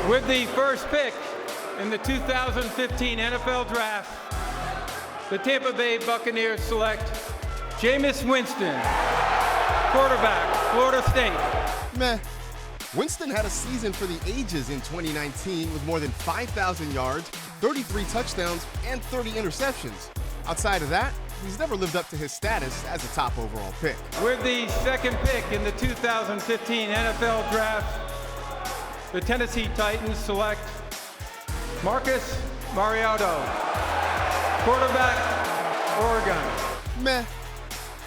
With the first pick in the 2015 NFL Draft, the Tampa Bay Buccaneers select Jameis Winston, quarterback, Florida State. Meh. Winston had a season for the ages in 2019 with more than 5,000 yards, 33 touchdowns, and 30 interceptions. Outside of that, he's never lived up to his status as a top overall pick. With the second pick in the 2015 NFL Draft, the Tennessee Titans select Marcus Mariota, quarterback, Oregon. Meh.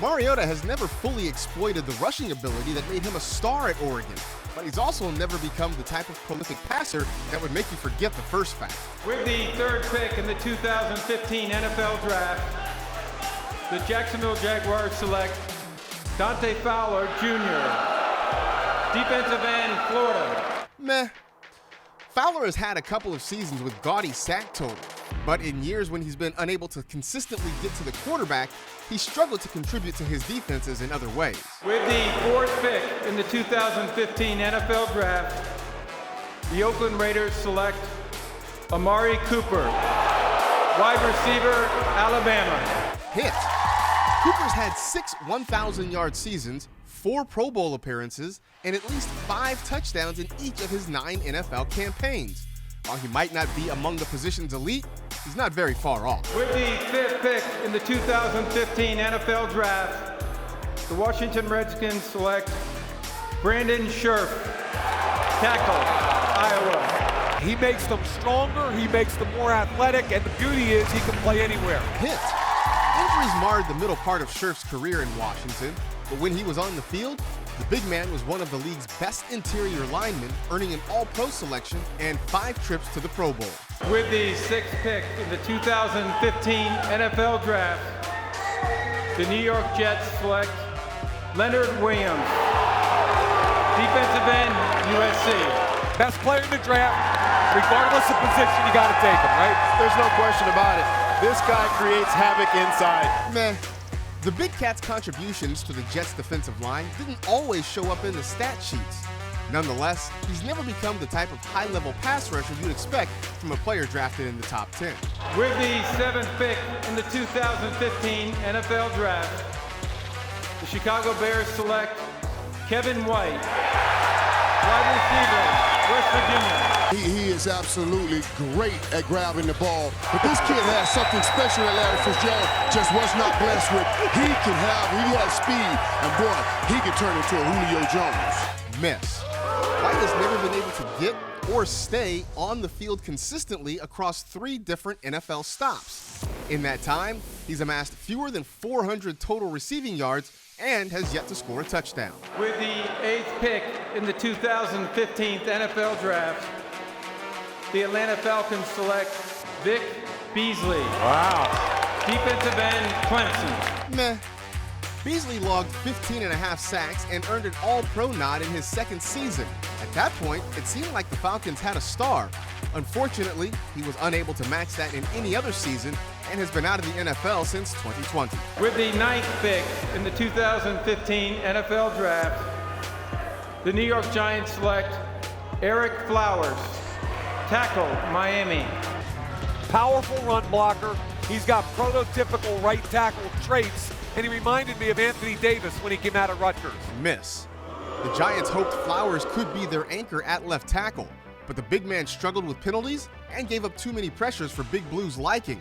Mariota has never fully exploited the rushing ability that made him a star at Oregon, but he's also never become the type of prolific passer that would make you forget the first fact. With the third pick in the 2015 NFL Draft, the Jacksonville Jaguars select Dante Fowler Jr., defensive end, Florida. Meh. Fowler has had a couple of seasons with gaudy sack total, but in years when he's been unable to consistently get to the quarterback, he struggled to contribute to his defenses in other ways. With the fourth pick in the 2015 NFL Draft, the Oakland Raiders select Amari Cooper, wide receiver, Alabama. Hit. Cooper's had 6 1,000-yard seasons, 4 Pro Bowl appearances, and at least 5 touchdowns in each of his 9 NFL campaigns. While he might not be among the position's elite, he's not very far off. With the fifth pick in the 2015 NFL Draft, the Washington Redskins select Brandon Scherff, tackle, Iowa. He makes them stronger, he makes them more athletic, and the beauty is he can play anywhere. Hit. Injuries marred the middle part of Scherff's career in Washington, but when he was on the field, the big man was one of the league's best interior linemen, earning an All-Pro selection and 5 trips to the Pro Bowl. With the sixth pick in the 2015 NFL Draft, the New York Jets select Leonard Williams, defensive end, USC. Best player in the draft, regardless of position, you got to take him, right? There's no question about it. This guy creates havoc inside. Meh. The Big Cat's contributions to the Jets' defensive line didn't always show up in the stat sheets. Nonetheless, he's never become the type of high-level pass rusher you'd expect from a player drafted in the top 10. With the seventh pick in the 2015 NFL Draft, the Chicago Bears select Kevin White, wide receiver, West Virginia. He is absolutely great at grabbing the ball. But this kid has something special that Larry Fitzgerald just was not blessed with. He has speed, and boy, he can turn into a Julio Jones. Miss. White has never been able to get or stay on the field consistently across 3 different NFL stops. In that time, he's amassed fewer than 400 total receiving yards and has yet to score a touchdown. With the eighth pick in the 2015 NFL Draft, the Atlanta Falcons select Vic Beasley. Wow. Defensive end, Clemson. Meh. Beasley logged 15.5 sacks and earned an All-Pro nod in his second season. At that point, it seemed like the Falcons had a star. Unfortunately, he was unable to match that in any other season and has been out of the NFL since 2020. With the ninth pick in the 2015 NFL Draft, the New York Giants select Ereck Flowers, tackle, Miami. Powerful run blocker. He's got prototypical right tackle traits, and he reminded me of Anthony Davis when he came out of Rutgers. Miss. The Giants hoped Flowers could be their anchor at left tackle, but the big man struggled with penalties and gave up too many pressures for Big Blue's liking.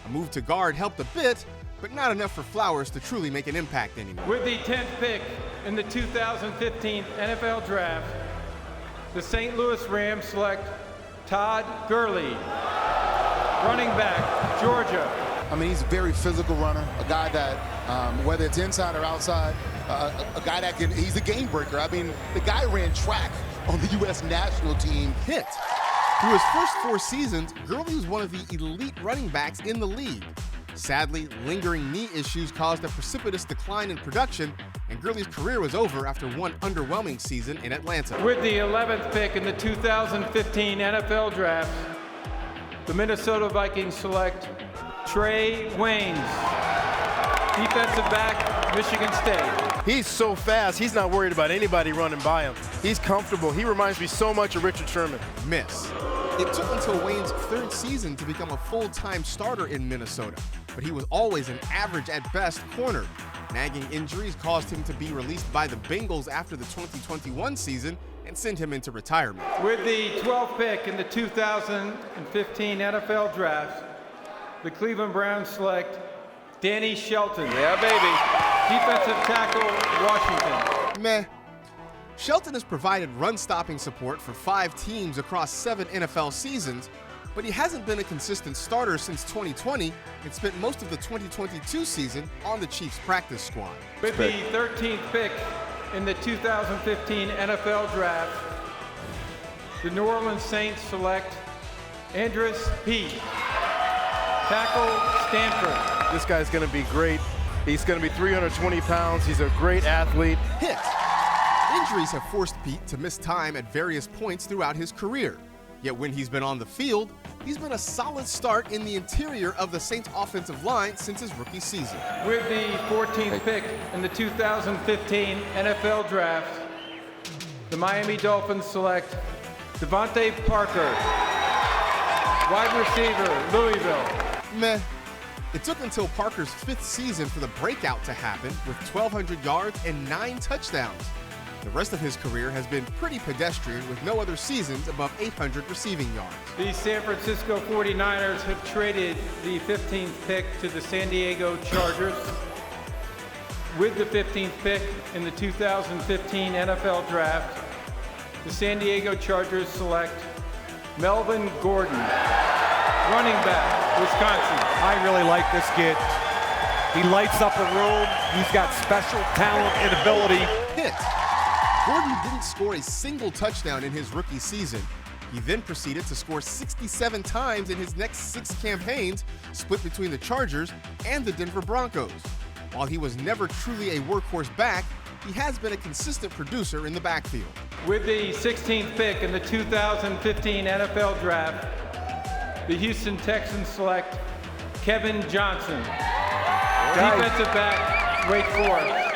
A move to guard helped a bit, but not enough for Flowers to truly make an impact anymore. With the 10th pick in the 2015 NFL Draft, the St. Louis Rams select Todd Gurley, running back, Georgia. I mean, he's a very physical runner, a guy that, whether it's inside or outside, a guy that he's a game breaker. I mean, the guy ran track on the U.S. national team. Hit. Through his first 4 seasons, Gurley was one of the elite running backs in the league. Sadly, lingering knee issues caused a precipitous decline in production, and Gurley's career was over after one underwhelming season in Atlanta. With the 11th pick in the 2015 NFL Draft, the Minnesota Vikings select Trey Waynes, defensive back, Michigan State. He's so fast, he's not worried about anybody running by him. He's comfortable. He reminds me so much of Richard Sherman. Miss. It took until Wayne's third season to become a full-time starter in Minnesota, but he was always an average at best corner. Nagging injuries caused him to be released by the Bengals after the 2021 season and sent him into retirement. With the 12th pick in the 2015 NFL Draft, the Cleveland Browns select Danny Shelton. Yeah, baby. Defensive tackle, Washington. Meh. Shelton has provided run-stopping support for 5 teams across 7 NFL seasons, but he hasn't been a consistent starter since 2020 and spent most of the 2022 season on the Chiefs practice squad. With the 13th pick in the 2015 NFL Draft, the New Orleans Saints select Andrus Peat, tackle, Stanford. This guy's going to be great. He's going to be 320 pounds. He's a great athlete. Hit. Injuries have forced Pete to miss time at various points throughout his career. Yet when he's been on the field, he's been a solid start in the interior of the Saints offensive line since his rookie season. With the 14th pick in the 2015 NFL Draft, the Miami Dolphins select DeVante Parker, wide receiver, Louisville. Meh. It took until Parker's 5th season for the breakout to happen with 1,200 yards and 9 touchdowns. The rest of his career has been pretty pedestrian with no other seasons above 800 receiving yards. The San Francisco 49ers have traded the 15th pick to the San Diego Chargers. With the 15th pick in the 2015 NFL Draft, the San Diego Chargers select Melvin Gordon, running back, Wisconsin. I really like this kid. He lights up a room. He's got special talent and ability. Hit. Gordon didn't score a single touchdown in his rookie season. He then proceeded to score 67 times in his next 6 campaigns, split between the Chargers and the Denver Broncos. While he was never truly a workhorse back, he has been a consistent producer in the backfield. With the 16th pick in the 2015 NFL Draft, the Houston Texans select Kevin Johnson, defensive back, Wake Forest.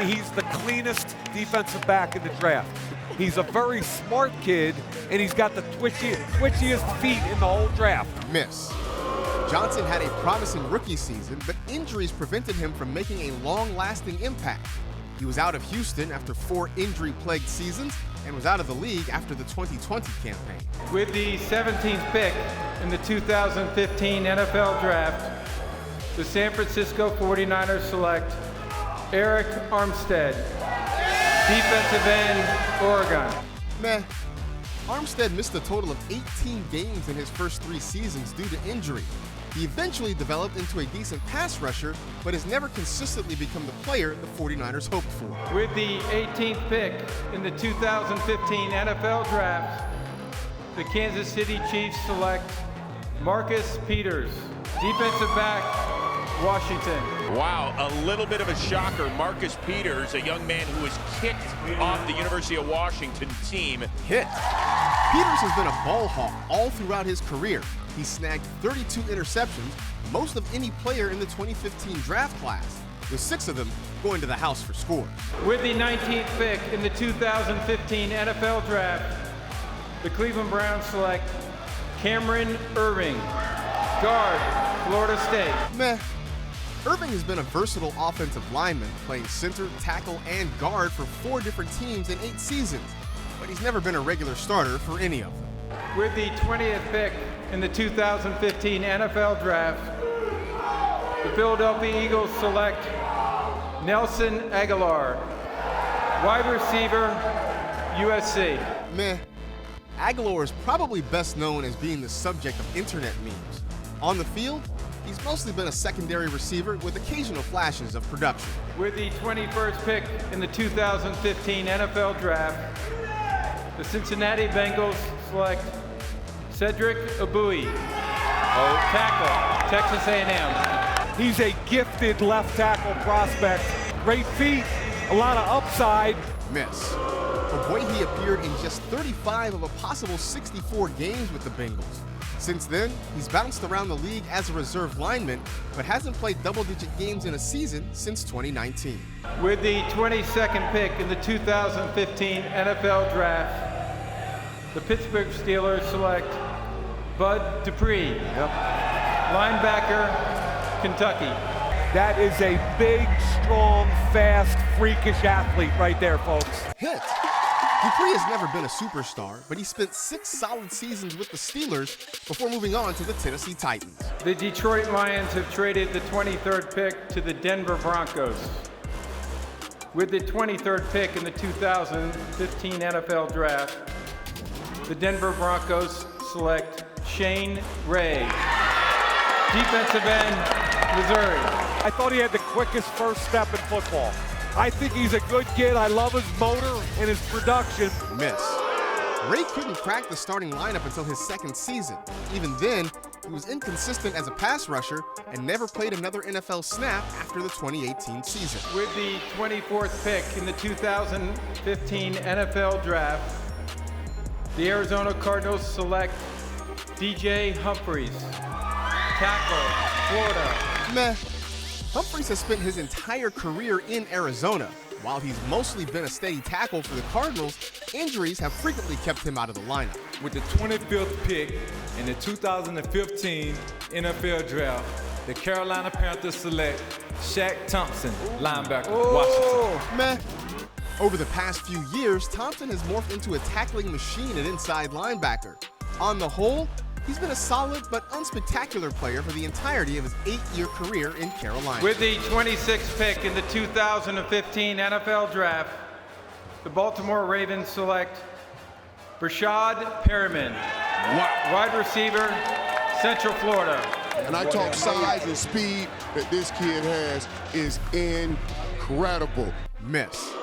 He's the cleanest defensive back in the draft. He's a very smart kid, and he's got the twitchiest feet in the whole draft. Miss. Johnson had a promising rookie season, but injuries prevented him from making a long-lasting impact. He was out of Houston after 4 injury-plagued seasons and was out of the league after the 2020 campaign. With the 17th pick in the 2015 NFL Draft, the San Francisco 49ers select Arik Armstead, defensive end, Oregon. Meh. Armstead missed a total of 18 games in his first 3 seasons due to injury. He eventually developed into a decent pass rusher, but has never consistently become the player the 49ers hoped for. With the 18th pick in the 2015 NFL Draft, the Kansas City Chiefs select Marcus Peters, defensive back, Washington. Wow, a little bit of a shocker. Marcus Peters, a young man who was kicked off the University of Washington team. Hit. Peters has been a ball hawk all throughout his career. He snagged 32 interceptions, most of any player in the 2015 draft class, with 6 of them going to the house for scores. With the 19th pick in the 2015 NFL Draft, the Cleveland Browns select Cameron Erving, guard, Florida State. Meh. Erving has been a versatile offensive lineman, playing center, tackle, and guard for 4 different teams in 8 seasons, but he's never been a regular starter for any of them. With the 20th pick in the 2015 NFL Draft, the Philadelphia Eagles select Nelson Agholor, wide receiver, USC. Meh. Agholor is probably best known as being the subject of internet memes. On the field, he's mostly been a secondary receiver with occasional flashes of production. With the 21st pick in the 2015 NFL Draft, the Cincinnati Bengals select Cedric Ogbuehi, tackle, Texas A&M. He's a gifted left tackle prospect. Great feet, a lot of upside. Miss. Ogbuehi appeared in just 35 of a possible 64 games with the Bengals. Since then, he's bounced around the league as a reserve lineman, but hasn't played double-digit games in a season since 2019. With the 22nd pick in the 2015 NFL Draft, the Pittsburgh Steelers select Bud Dupree, linebacker, Kentucky. That is a big, strong, fast, freakish athlete right there, folks. Hit. Dupree has never been a superstar, but he spent 6 solid seasons with the Steelers before moving on to the Tennessee Titans. The Detroit Lions have traded the 23rd pick to the Denver Broncos. With the 23rd pick in the 2015 NFL Draft, the Denver Broncos select Shane Ray, defensive end, Missouri. I thought he had the quickest first step in football. I think he's a good kid. I love his motor and his production. Miss. Ray couldn't crack the starting lineup until his second season. Even then, he was inconsistent as a pass rusher and never played another NFL snap after the 2018 season. With the 24th pick in the 2015 NFL Draft, the Arizona Cardinals select DJ Humphries, tackle, Florida. Meh. Humphries has spent his entire career in Arizona. While he's mostly been a steady tackle for the Cardinals, injuries have frequently kept him out of the lineup. With the 25th pick in the 2015 NFL Draft, the Carolina Panthers select Shaq Thompson, linebacker, Washington. Meh. Over the past few years, Thompson has morphed into a tackling machine at inside linebacker. On the whole, he's been a solid but unspectacular player for the entirety of his 8-year career in Carolina. With the 26th pick in the 2015 NFL Draft, the Baltimore Ravens select Breshad Perriman, wide receiver, Central Florida. And I talk size and speed that this kid has is incredible. Miss.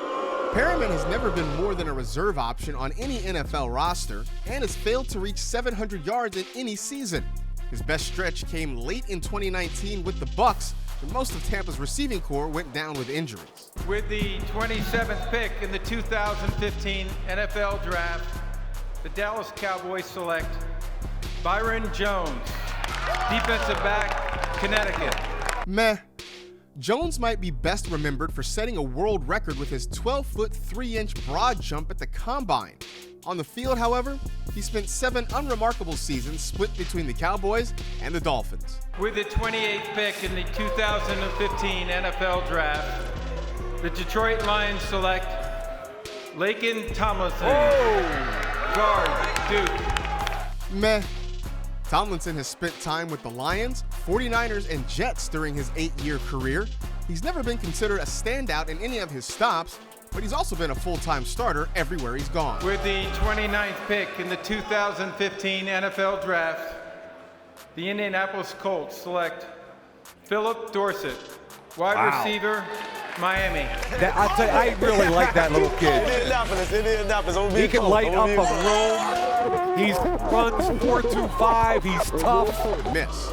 Perriman has never been more than a reserve option on any NFL roster and has failed to reach 700 yards in any season. His best stretch came late in 2019 with the Bucs, when most of Tampa's receiving corps went down with injuries. With the 27th pick in the 2015 NFL Draft, the Dallas Cowboys select Byron Jones, defensive back, Connecticut. Meh. Jones might be best remembered for setting a world record with his 12-foot 3-inch broad jump at the Combine. On the field, however, he spent 7 unremarkable seasons split between the Cowboys and the Dolphins. With the 28th pick in the 2015 NFL Draft, the Detroit Lions select Laken Tomlinson, guard, Duke. Meh. Tomlinson has spent time with the Lions, 49ers, and Jets during his 8-year career. He's never been considered a standout in any of his stops, but he's also been a full-time starter everywhere he's gone. With the 29th pick in the 2015 NFL Draft, the Indianapolis Colts select Phillip Dorsett, wide receiver, Miami. I'll tell you, I really like that little kid. Indianapolis. He can light up a room. He runs 4.25. He's tough. Miss.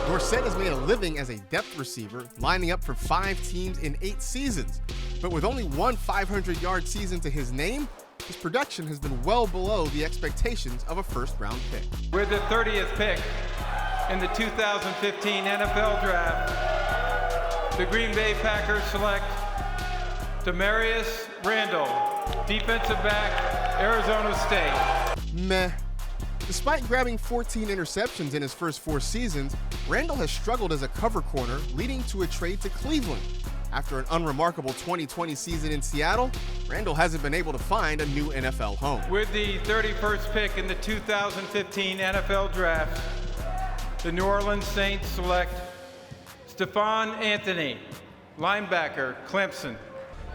Dorsett has made a living as a depth receiver, lining up for 5 teams in 8 seasons. But with only one 500-yard season to his name, his production has been well below the expectations of a first-round pick. With the 30th pick in the 2015 NFL Draft, the Green Bay Packers select Damarious Randall, defensive back, Arizona State. Meh. Despite grabbing 14 interceptions in his first 4 seasons, Randall has struggled as a cover corner, leading to a trade to Cleveland. After an unremarkable 2020 season in Seattle, Randall hasn't been able to find a new NFL home. With the 31st pick in the 2015 NFL Draft, the New Orleans Saints select Stephone Anthony, linebacker, Clemson.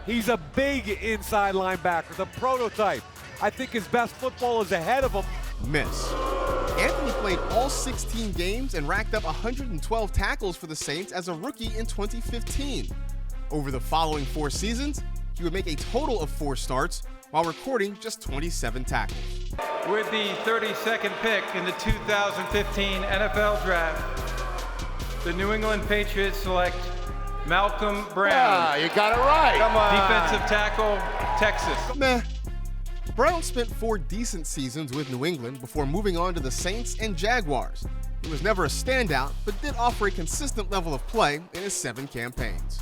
He's a big inside linebacker, the prototype. I think his best football is ahead of him. Miss. Anthony played all 16 games and racked up 112 tackles for the Saints as a rookie in 2015. Over the following 4 seasons, he would make a total of 4 starts while recording just 27 tackles. With the 32nd pick in the 2015 NFL Draft, the New England Patriots select Malcolm Brown. You got it right. Come on. Defensive tackle, Texas. Meh. Brown spent 4 decent seasons with New England before moving on to the Saints and Jaguars. He was never a standout, but did offer a consistent level of play in his 7 campaigns.